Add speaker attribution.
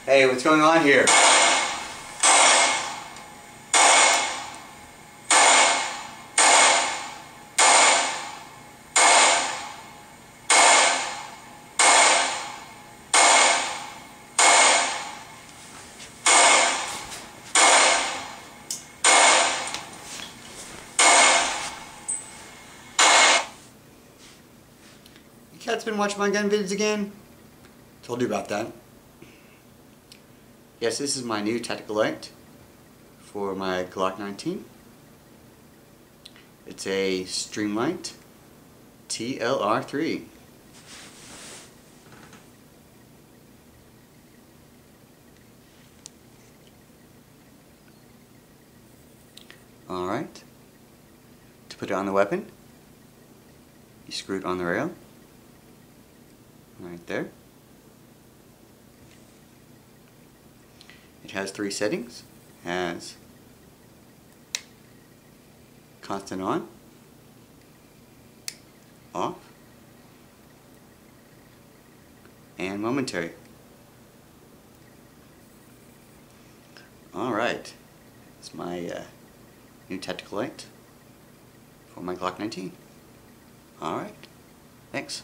Speaker 1: Hey, what's going on here? You cats been watching my gun vids again? Told you about that. Yes, this is my new tactical light for my Glock 19. It's a Streamlight TLR-3. Alright. To put it on the weapon, you screw it on the rail. Right there. It has 3 settings. It has constant on, off, and momentary. Alright, it's my new tactical light for my Glock 19. Alright, thanks.